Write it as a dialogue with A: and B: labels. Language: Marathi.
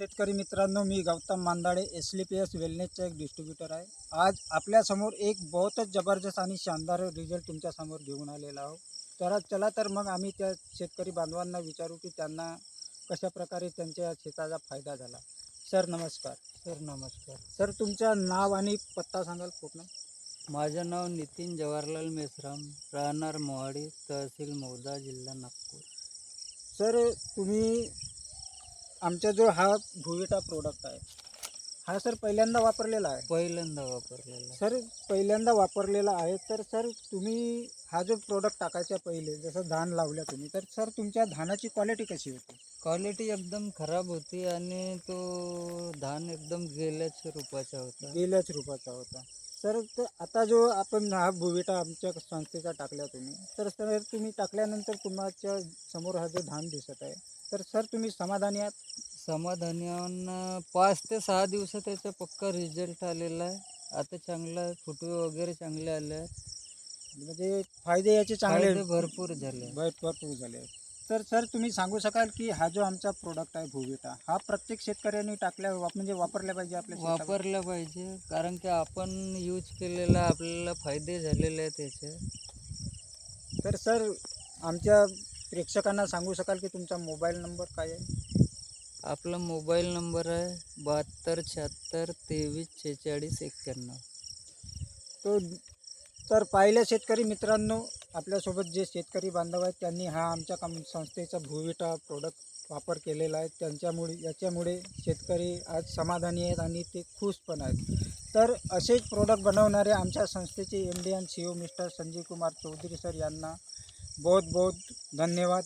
A: शेतकरी मित्रांनो, मी गौतम मांदाडे SLPS वेलनेसचा एक डिस्ट्रीब्युटर आहे. आज आपल्यासमोर एक बहुतच जबरदस्त आणि शानदार रिझल्ट तुमच्यासमोर घेऊन आलेला आहोत. तर चला तर मग आम्ही त्या शेतकरी बांधवांना विचारू की त्यांना कशाप्रकारे त्यांच्या शेताचा फायदा झाला. सर नमस्कार.
B: सर नमस्कार.
A: सर तुमचं नाव आणि पत्ता सांगाल पूर्ण?
B: माझं नाव नितीन जवाहरलाल मेश्राम, राहणार मोहाडी, तहसील मौदा, जिल्हा नागपूर.
A: सर तुम्ही आमचा जो हा भुविटा प्रोडक्ट आहे, हा सर पहिल्यांदा वापरलेला आहे?
B: पहिल्यांदा वापरलेला.
A: सर पहिल्यांदा वापरलेला आहे. तर सर तुम्ही हा जो प्रोडक्ट टाकायच्या पहिले जसं धान लावल्या तुम्ही, तर सर तुमच्या धानाची क्वालिटी कशी होती?
B: क्वालिटी एकदम खराब होती आणि तो धान एकदम गेल्याच रूपाचा होता.
A: गेल्याच रूपाचा होता. सर तर आता जो आपण हा भुविटा आमच्या संस्थेचा टाकला तुम्ही, तर सर तुम्ही टाकल्यानंतर तुमच्या समोर हा जो धान दिसत आहे, तर सर तुम्ही समाधानी आहात?
B: समाधानी आहोत. 5 ते 6 दिवसात त्याचा पक्का रिझल्ट आलेला आहे. आता चांगला फुटवे वगैरे चांगले आले आहेत.
A: म्हणजे फायदे याचे चांगले
B: फायदे भरपूर झाले.
A: भरपूर झाले आहेत. तर सर तुम्ही सांगू शकाल की हा जो आमचा प्रोडक्ट आहे भुविटा, हा प्रत्येक शेतकऱ्यांनी म्हणजे वापरला पाहिजे आपल्या शेतावर?
B: वापरलं पाहिजे, कारण की आपण यूज केलेला आपल्याला फायदे झालेले आहेत त्याचे.
A: तर सर आमच्या प्रेक्षकांना सांगू शकाल की तुमचा मोबाईल नंबर काय आहे?
B: आपला मोबाईल नंबर आहे 7276234691.
A: तो तर पाहिल्या शेतकरी मित्रांनो, आपल्यासोबत जे शेतकरी बांधव आहेत त्यांनी हा आमच्या संस्थेचा भुविटा प्रोडक्ट वापर केलेला आहे. याच्यामुळे शेतकरी आज समाधानी आहेत आणि ते खुश पण आहेत. तर असेच प्रोडक्ट बनवणारे आमच्या संस्थेचे MD आणि CEO mister Sanjeev Kumar Chaudhary sir यांना बहुत बहुत धन्यवाद.